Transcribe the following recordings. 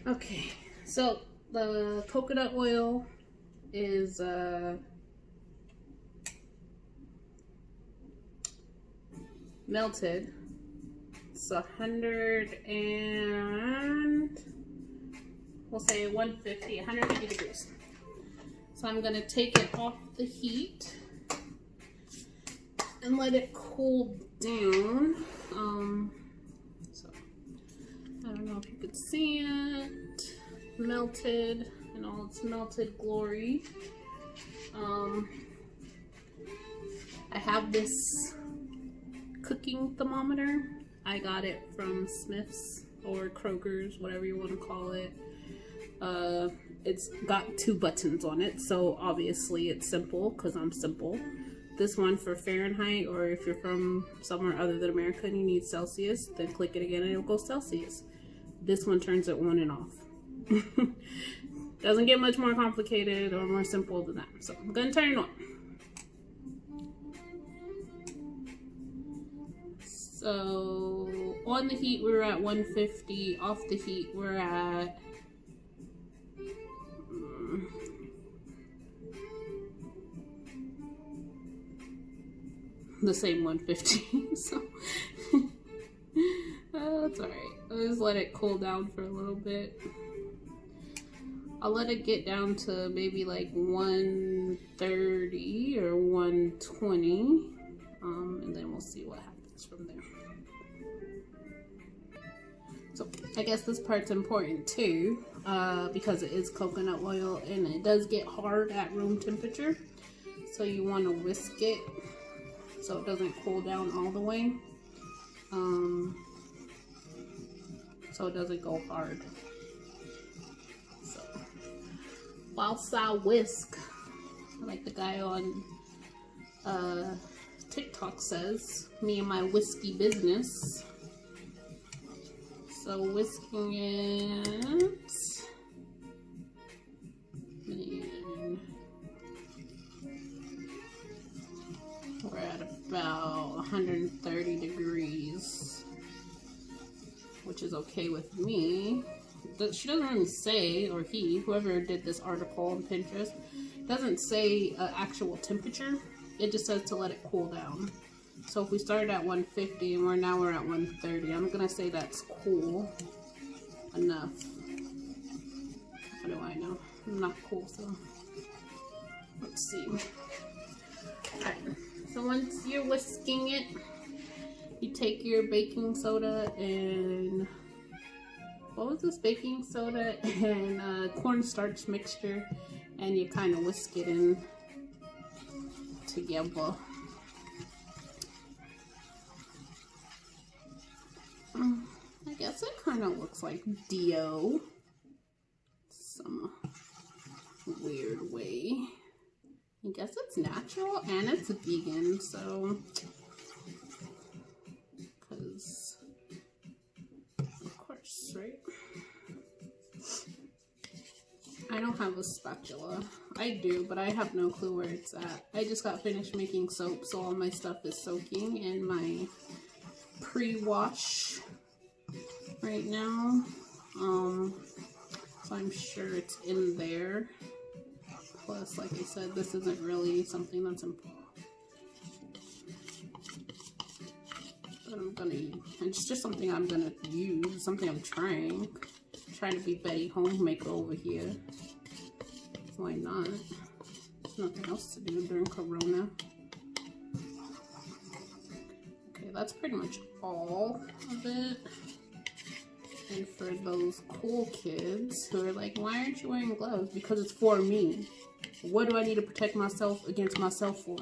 Okay, so the coconut oil is melted. It's 100 and we'll say 150 degrees. So I'm gonna take it off the heat and let it cool down. So I don't know if you could see it, melted in all its melted glory. I have this cooking thermometer. I got it from Smith's or Kroger's, whatever you want to call it. It's got 2 buttons on it, so obviously it's simple because I'm simple. This one for Fahrenheit, or if you're from somewhere other than America and you need Celsius, then click it again and it'll go Celsius. This one turns it on and off. Doesn't get much more complicated or more simple than that. So I'm gonna turn it on. So on the heat we're at 150, off the heat we're at the same 150. So that's alright. I'll just let it cool down for a little bit. I'll let it get down to maybe like 130 or 120, and then we'll see what happens from there. So I guess this part's important too, because it is coconut oil and it does get hard at room temperature. So you want to whisk it so it doesn't cool down all the way, so it doesn't go hard. So whilst I whisk, like the guy on TikTok says, me and my whiskey business. So whisking it, and we're at about 130 degrees, which is okay with me. She doesn't really say, or he, whoever did this article on Pinterest, doesn't say actual temperature. It just says to let it cool down. So if we started at 150 and we're at 130, I'm gonna say that's cool enough. How do I know? I'm not cool, so let's see. Alright, so once you're whisking it, you take your baking soda and what was this? Baking soda and cornstarch mixture, and you kind of whisk it in together. I guess it kind of looks like deo, some weird way. I guess it's natural and it's vegan, so, because, of course, right? I don't have a spatula. I do, but I have no clue where it's at. I just got finished making soap, so all my stuff is soaking in my pre-wash right now, so I'm sure it's in there. Plus, like I said, this isn't really something that's important, but it's just something I'm gonna use, something I'm trying to be Betty Homemaker over here. Why not? There's nothing else to do during Corona. That's pretty much all of it. And for those cool kids who are like, why aren't you wearing gloves? Because it's for me. What do I need to protect myself against myself for?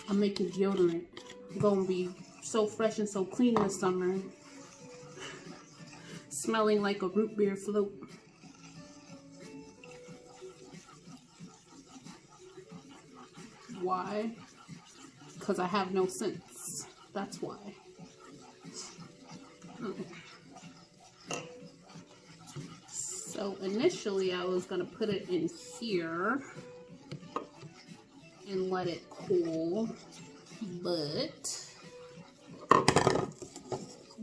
I'm making deodorant. I'm gonna be so fresh and so clean this summer. Smelling like a root beer float. Why? Because I have no sense. That's why. Okay. So initially I was going to put it in here and let it cool, but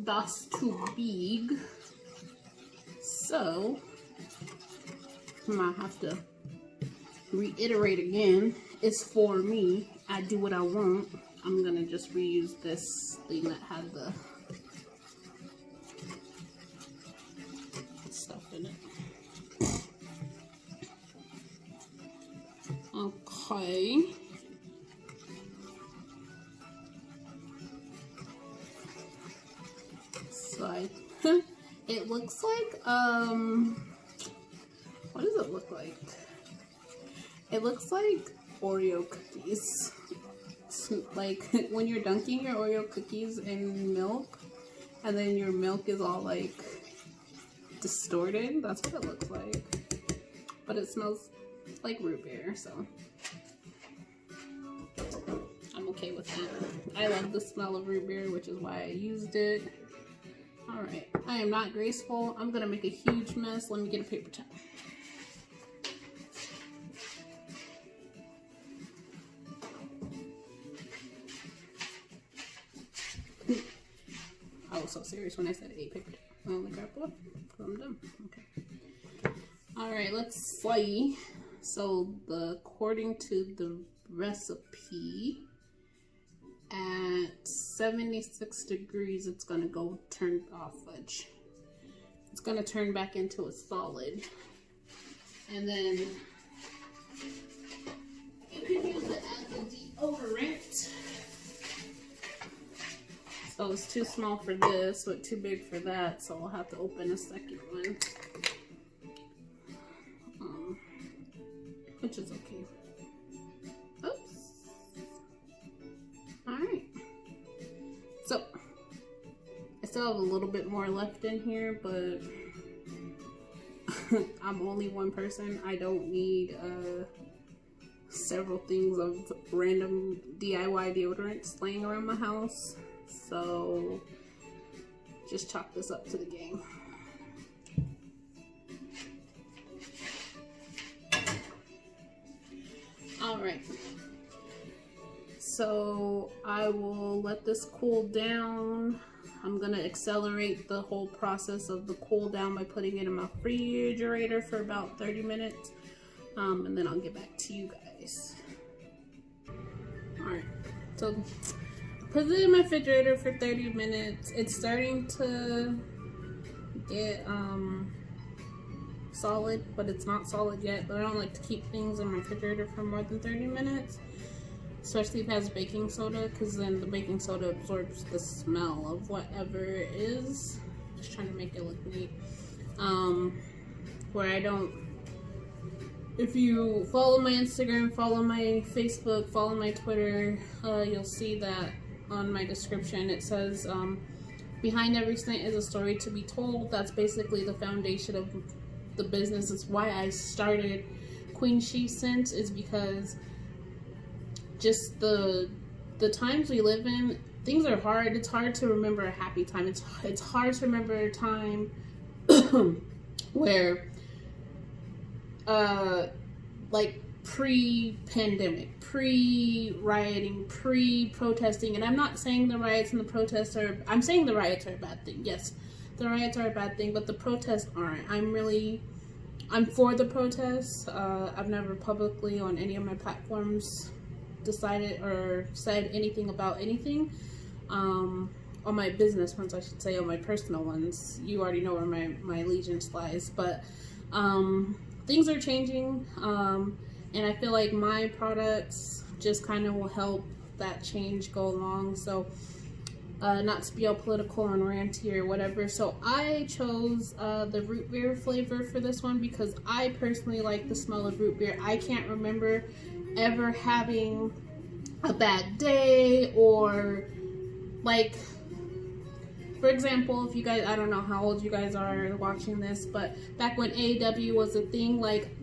that's too big. So I might have to reiterate again. It's for me. I do what I want. I'm gonna just reuse this thing that had the stuff in it. Okay. So it looks like what does it look like? It looks like Oreo cookies. It's like when you're dunking your Oreo cookies in milk and then your milk is all like distorted. That's what it looks like. But it smells like root beer, so I'm okay with that. I love the smell of root beer, which is why I used it. Alright, I am not graceful. I'm gonna make a huge mess. Let me get a paper towel. I was so serious when I said a paper towel. I only grabbed one. I'm done. Okay. Alright, let's see. So, according to the recipe, at 76 degrees, it's going to go turn off fudge. It's going to turn back into a solid. And then you can use it as a deodorant. So it's too small for this, but too big for that, so I'll have to open a second one. Which is okay. Oops. Alright. So, I still have a little bit more left in here, but I'm only one person. I don't need several things of random DIY deodorants laying around my house. So, just chalk this up to the game. Alright, so I will let this cool down. I'm going to accelerate the whole process of the cool down by putting it in my refrigerator for about 30 minutes. And then I'll get back to you guys. Alright, so put it in my refrigerator for 30 minutes. It's starting to get solid, but it's not solid yet. But I don't like to keep things in my refrigerator for more than 30 minutes, especially if it has baking soda, because then the baking soda absorbs the smell of whatever it is. Just trying to make it look neat. Where I don't, if you follow my Instagram, follow my Facebook, follow my Twitter, you'll see that on my description it says behind every scent is a story to be told. That's basically the foundation of the business. It's why I started Queen She Scent, is because just the times we live in, things are hard. It's hard to remember a happy time. It's hard to remember a time where like pre-pandemic, pre-rioting, pre-protesting, and I'm not saying the riots and the protests are, I'm saying the riots are a bad thing. Yes, the riots are a bad thing, but the protests aren't. I'm for the protests. I've never publicly on any of my platforms decided or said anything about anything. On my business ones, I should say, on my personal ones, you already know where my allegiance lies, but things are changing, and I feel like my products just kind of will help that change go along. So not to be all political and ranty or whatever, so I chose the root beer flavor for this one because I personally like the smell of root beer. I can't remember ever having a bad day, or like, for example, if you guys, I don't know how old you guys are watching this, but back when AEW was a thing, like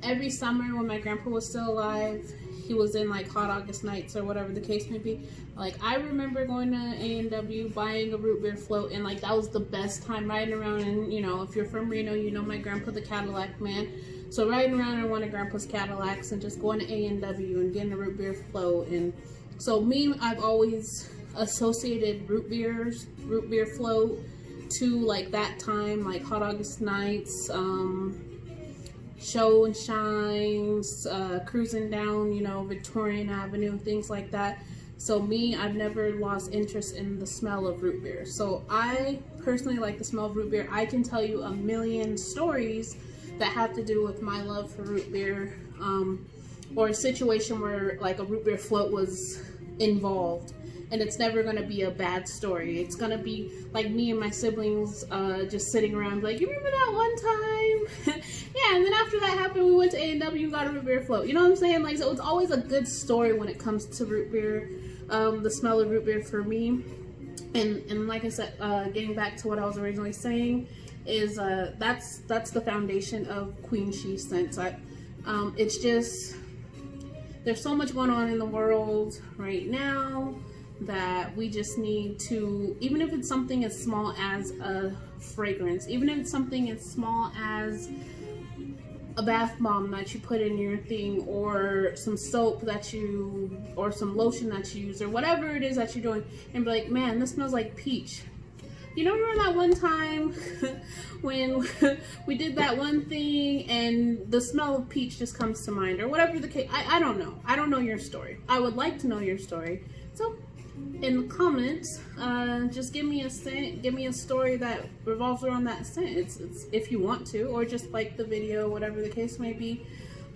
every summer when my grandpa was still alive, he was in like Hot August nights or whatever the case may be. Like I remember going to A&W, buying a root beer float, and like that was the best time riding around. And you know, if you're from Reno, you know my grandpa, the Cadillac man. So riding around in one of grandpa's Cadillacs and just going to A&W and getting a root beer float. And so me, I've always associated root beer float to like that time, like Hot August Nights, show and shines, cruising down, you know, Victorian Avenue, things like that. So me, I've never lost interest in the smell of root beer. So I personally like the smell of root beer. I can tell you a million stories that have to do with my love for root beer, or a situation where like a root beer float was involved. And it's never going to be a bad story. It's going to be like me and my siblings just sitting around like, you remember that one time? Yeah, and then after that happened, we went to A&W and got a root beer float. You know what I'm saying? Like, so it's always a good story when it comes to root beer, the smell of root beer for me. And like I said, getting back to what I was originally saying, is that's the foundation of Queen She scents. It's just, there's so much going on in the world right now that we just need to, even if it's something as small as a fragrance, even if it's something as small as a bath bomb that you put in your thing, or some soap that you, or some lotion that you use, or whatever it is that you're doing, and be like, man, this smells like peach. You know, remember that one time when we did that one thing and the smell of peach just comes to mind, or whatever the case. I don't know. I don't know your story. I would like to know your story. So in the comments, just give me a scent, give me a story that revolves around that scent. It's if you want to, or just like the video, whatever the case may be.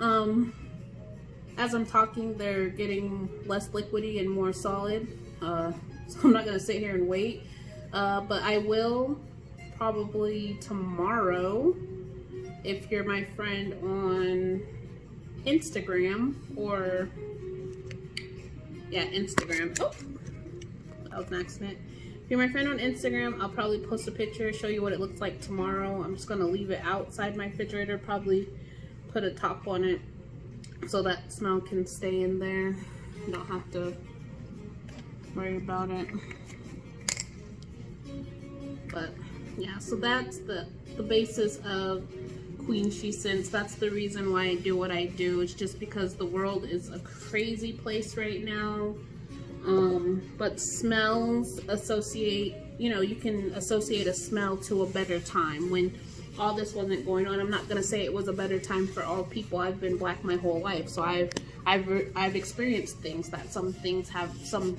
As I'm talking, they're getting less liquidy and more solid, so I'm not gonna sit here and wait, but I will probably tomorrow, if you're my friend on Instagram, or yeah, Instagram. Oh, that was an accident. If you're my friend on Instagram, I'll probably post a picture, show you what it looks like tomorrow. I'm just gonna leave it outside my refrigerator, probably put a top on it so that smell can stay in there. You don't have to worry about it. But yeah, so that's the basis of Queen She Scents. That's the reason why I do what I do. It's just because the world is a crazy place right now. But smells associate, you know, you can associate a smell to a better time. When all this wasn't going on, I'm not gonna say it was a better time for all people. I've been black my whole life, so I've experienced things that some things have, some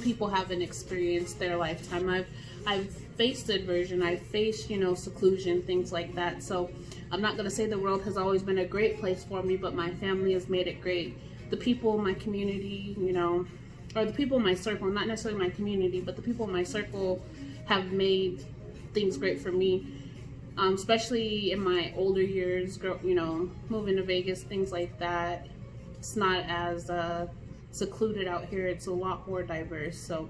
people haven't experienced their lifetime. I've faced aversion, I've faced, you know, seclusion, things like that. So I'm not gonna say the world has always been a great place for me, but my family has made it great. The people in my community, you know, or the people in my circle, not necessarily my community, but the people in my circle have made things great for me. Especially in my older years, you know, moving to Vegas, things like that. It's not as secluded out here. It's a lot more diverse. So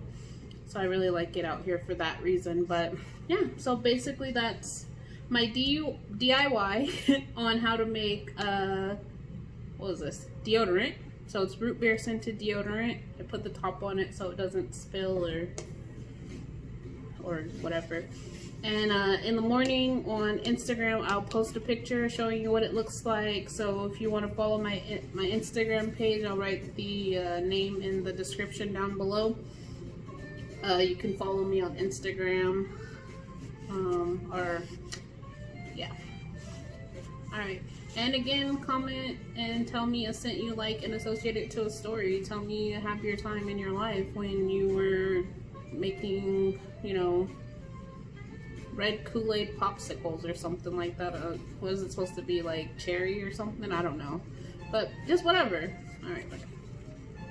I really like it out here for that reason. But yeah, so basically that's my DIY on how to make, what was this? Deodorant. So it's root beer scented deodorant. I put the top on it so it doesn't spill or whatever. And in the morning on Instagram, I'll post a picture showing you what it looks like. So if you want to follow my Instagram page, I'll write the name in the description down below. You can follow me on Instagram, or yeah. All right. And again, comment and tell me a scent you like and associate it to a story. Tell me a happier time in your life when you were making, you know, red Kool-Aid popsicles or something like that. What is it supposed to be, like cherry or something? I don't know. But just whatever. All right, bye.